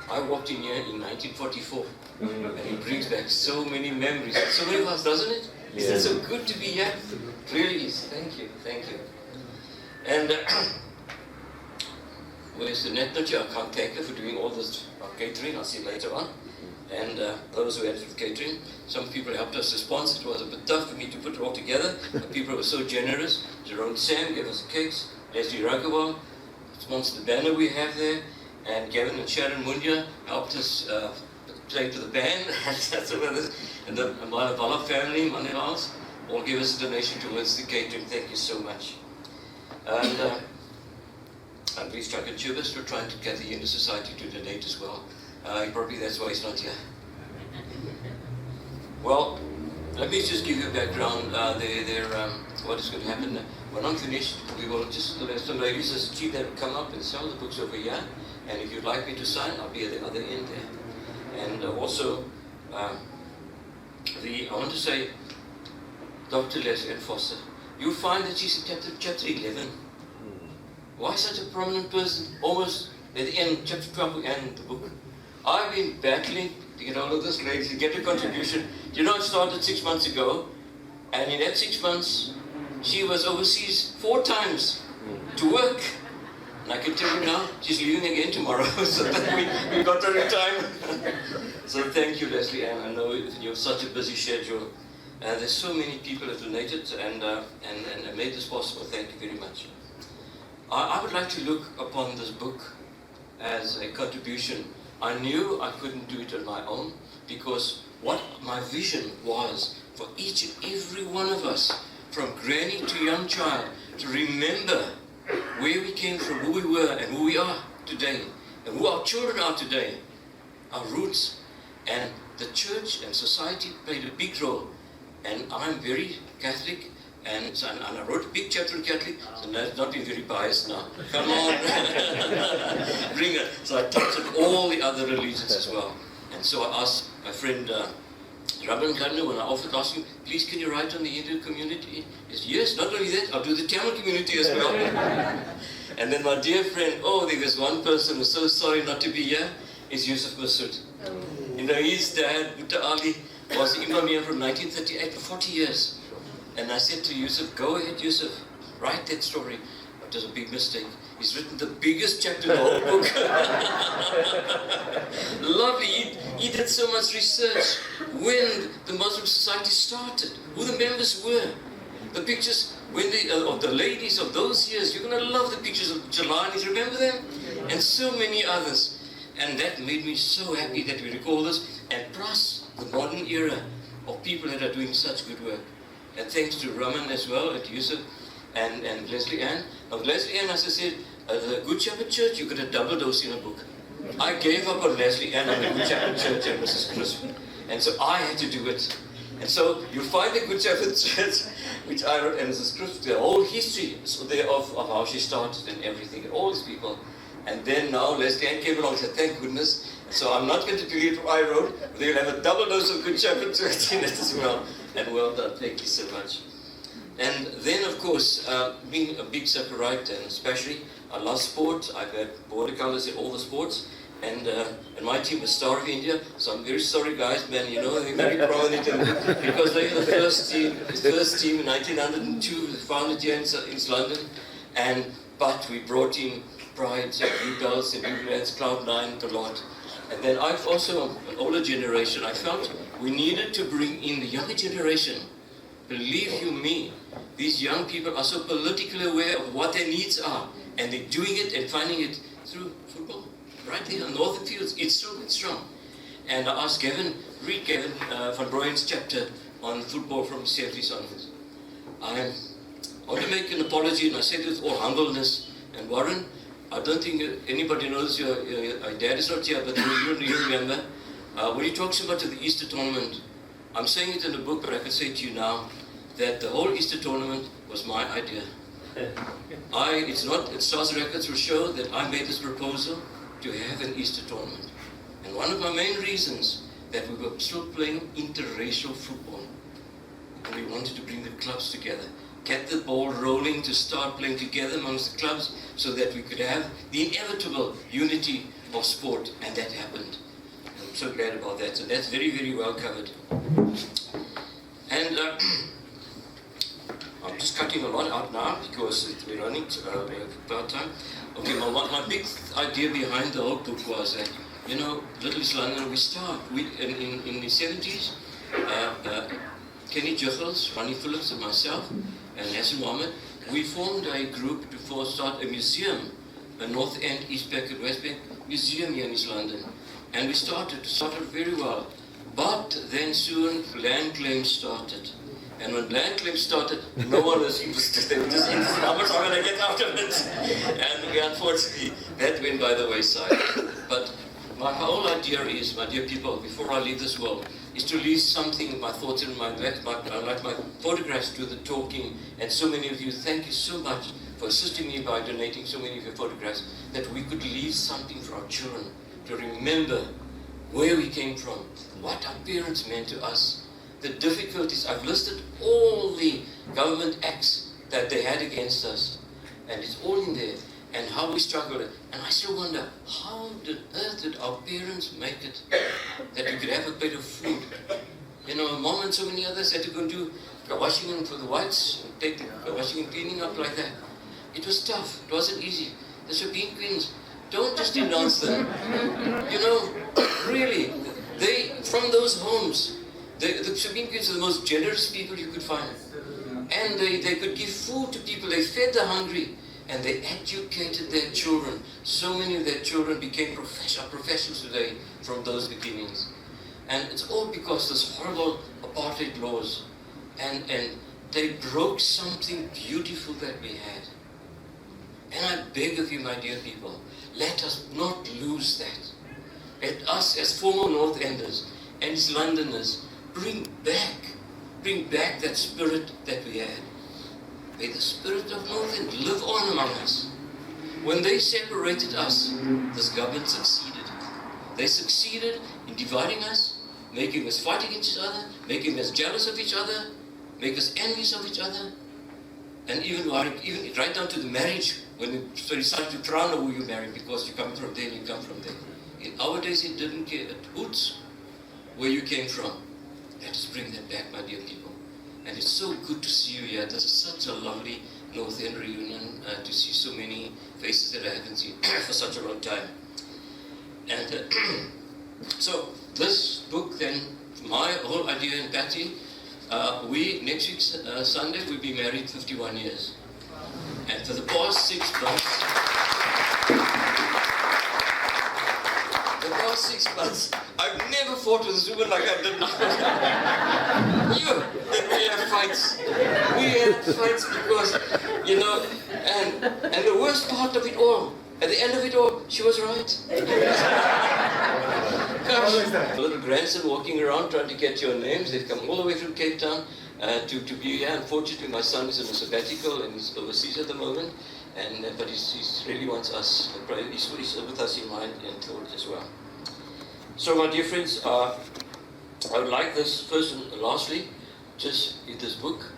I walked in here in 1944, and it brings back so many memories. So many of us, doesn't it? Yeah. Isn't it so good to be here? It really is. Thank you, thank you. And where's the network? I can't thank her for doing all this catering. I'll see later on. And those who helped with catering, some people helped us to sponsor. It was a bit tough for me to put it all together, but people were so generous. Jerome Sam gave us the cakes. Leslie Ragawal sponsored the banner we have there. And Gavin and Sharon Munya helped us play to the band. And the Malavala family, Manilals, all gave us a donation towards the catering. Thank you so much. And please try to Chubis for trying to get the Hindu Society to donate as well. Probably that's why he's not here. Well, let me just give you a background. What is going to happen when I'm finished. We will just have some ladies as chief that will come up and sell the books over here. And if you'd like me to sign, I'll be at the other end there. And also, I want to say, Dr. Leslie Ann Foster, you find that she's in chapter 11. Why such a prominent person? Almost at the end, chapter 12 will end the book. I've been battling to get all of this lady to get a contribution. You know, it started 6 months ago, and in that 6 months, she was overseas 4 times to work. And I can tell you now, she's leaving again tomorrow, so that we got her in time. So thank you, Leslie Ann. I know you have such a busy schedule. There's so many people that donated and made this possible. Thank you very much. I would like to look upon this book as a contribution. I knew I couldn't do it on my own, because what my vision was for each and every one of us, from granny to young child, to remember where we came from, who we were and who we are today, and who our children are today, our roots. And the church and society played a big role. And I'm very Catholic, and I wrote a big chapter on Catholic, so that's not being very biased now. Come on, bring it. So I touched on all the other religions as well. And so I asked my friend Rabban Kanu, when I offered asking, please can you write on the Hindu community? He said, yes, not only that, I'll do the Tamil community as well. And then my dear friend, there was one person who's so sorry not to be here, is Yusuf Masood. You know, his dad, Mutta Ali, was Imam here from 1938 for 40 years. And I said to Yusuf, go ahead Yusuf, write that story. But it was a big mistake. He's written the biggest chapter in the whole book. Lovely. He did so much research when the Muslim society started, who the members were, the pictures when of the ladies of those years. You're going to love the pictures of Jalanis, remember them? And so many others. And that made me so happy that we recall this. And plus, the modern era of people that are doing such good work. And thanks to Raman as well, and Yusuf, and Leslie Ann. Now, Leslie Ann, as I said, the Good Shepherd Church, you could have double dose in a book. I gave up on Leslie Ann and the Good Shepherd Church and Mrs. Crisp. And so I had to do it. And so you find the Good Shepherd Church, which I wrote, and Mrs. Crisp, the whole history of how she started and everything, and all these people. And then now Leslie Ann came along and said, thank goodness. So I'm not going to delete what I wrote, but they'll have a double dose of Good Shepherd Church in it as well. And well done, thank you so much. And then, of course, being a big Separite, and especially, I love sport. I've had border colors in all the sports. And my team was Star of India, so I'm very sorry guys, man, you know, they're very prominent because they were the first team in 1902, founded here in London. But we brought in Pride, Blue Bells, and Blue Reds, Cloud9, a lot. And then I've also, an older generation, I felt we needed to bring in the younger generation. Believe you me, these young people are so politically aware of what their needs are, and they're doing it and finding it through football. Right there on Northern Fields, it's strong. And I asked Gavin, read Gavin van Brooyen's chapter on football from CFD's onwards. I want to make an apology, and I said it with all humbleness. And Warren, I don't think anybody knows your dad is not here, but you remember. When he talks about the Easter tournament, I'm saying it in the book, but I can say it to you now, that the whole Easter tournament was my idea. Stars Records will show that I made this proposal to have an Easter tournament. And one of my main reasons that we were still playing interracial football. And we wanted to bring the clubs together, get the ball rolling to start playing together amongst the clubs so that we could have the inevitable unity of sport, and that happened. I'm so glad about that. So that's very, very well covered. And I'm just cutting a lot out now because we're running about time. Okay, my big idea behind the whole book was that, you know, Little East London, in the 70s, Kenny Jiggles, Ronnie Phillips and myself, and Hassan Mohammed, we formed a group to start a museum, a North End, East Bank and West Bank museum here in East London. And we started very well. But then soon land claims started. And when land claims started, no one was interested. They were just interested how much I'm going to get out of it. And unfortunately, that went by the wayside. But my whole idea is, my dear people, before I leave this world, is to leave something, my thoughts and my photographs do the talking. And so many of you, thank you so much for assisting me by donating so many of your photographs, that we could leave something for our children to remember where we came from, what our parents meant to us, the difficulties. I've listed all the government acts that they had against us, and it's all in there, and how we struggled. And I still wonder, how on earth did our parents make it that we could have a plate of food? You know, Mom and so many others had to go and do washing for the whites, take the washing and cleaning up like that. It was tough, it wasn't easy. The Sabine Queens, don't just denounce them. You know, really, they, from those homes, the Sabine Queens are the most generous people you could find. And they could give food to people, they fed the hungry, and they educated their children. So many of their children became professionals today from those beginnings. And it's all because those horrible apartheid laws, and they broke something beautiful that we had. And I beg of you, my dear people, let us not lose that. Let us, as former North Enders and East Londoners, bring back that spirit that we had. May the spirit of North End live on among us. When they separated us, this government succeeded. They succeeded in dividing us, making us fight against each other, making us jealous of each other, make us envious of each other, and even right down to the marriage, when you decided to crown who you marry because you come from there and you come from there. In our days, it didn't care a hoot where you came from. Let us bring that back, my dear people. And it's so good to see you here. This is such a lovely North End reunion, to see so many faces that I haven't seen for such a long time. And so this book then, my whole idea and Patty, we, next week Sunday, we'll be married 51 years. And for the past 6 months, I've never fought with this woman like I did now. We have fights. We had fights because, you know, and the worst part of it all, at the end of it all, she was right. Gosh, a little grandson walking around trying to get your names. They've come all the way from Cape Town to be here. Unfortunately, my son is in a sabbatical and he's overseas at the moment. But he really wants us. He's with us in mind and thought as well. So, my dear friends, I would like this first and lastly, just in this book.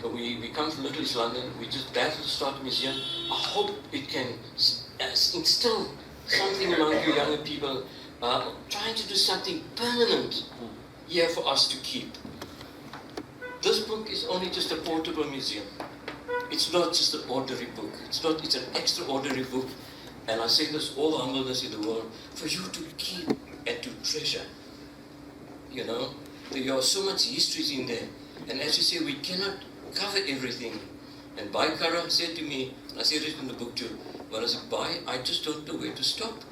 We come from Little East London. We just battle to start a museum. I hope it can instill something among you younger people, trying to do something permanent here for us to keep. This book is only just a portable museum. It's not just an ordinary book. It's an extraordinary book. And I say this all the humbleness in the world, for you to keep and to treasure. You know, there are so much histories in there. And as you say, we cannot cover everything. And Baikara said to me, and I said it in the book too, when I said, I just don't know where to stop.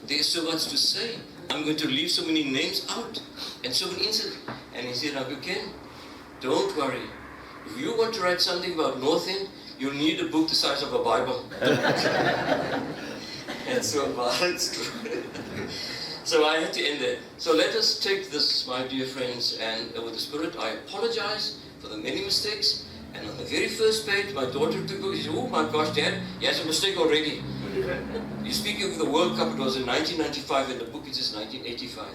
There's so much to say. I'm going to leave so many names out and so many incidents. And he said, Uncle Ken, don't worry. If you want to write something about North End, you'll need a book the size of a Bible. And so it's true. So I had to end there. So let us take this, my dear friends, and with the spirit, I apologize for the many mistakes. And on the very first page, my daughter took a look and said, oh my gosh, Dad, he has a mistake already. You're speaking of the World Cup, it was in 1995, and the book is just 1985.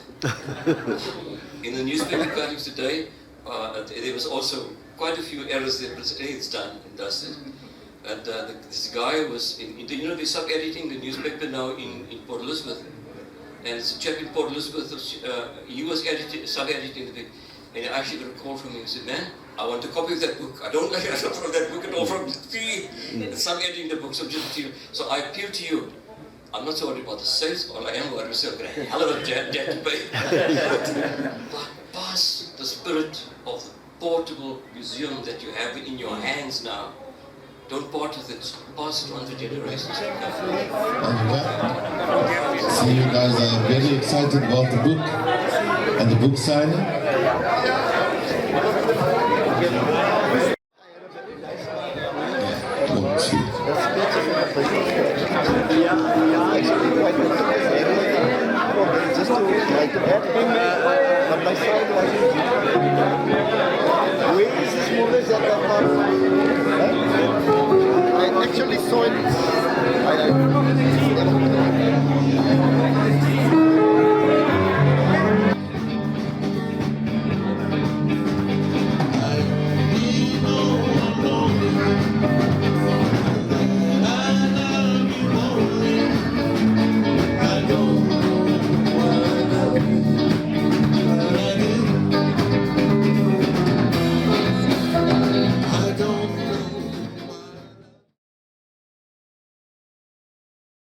In the newspaper cuttings today, there was also quite a few errors there, but it's done and dusted. And this guy was, they're sub-editing the newspaper now in Port Elizabeth. And it's a chap in Port Elizabeth, he was sub-editing the book. And I actually got a call from him and said, man, I want a copy of that book. I don't like it from that book at all, from sub-editing the book. So I appeal to you. I'm not so worried about the sales, all I am worried about a hell of a debt to pay. But pass the spirit of the portable museum that you have in your hands now. Don't part with it, pass it on to generations. See, you guys are very excited about the book and the book signing. I actually saw it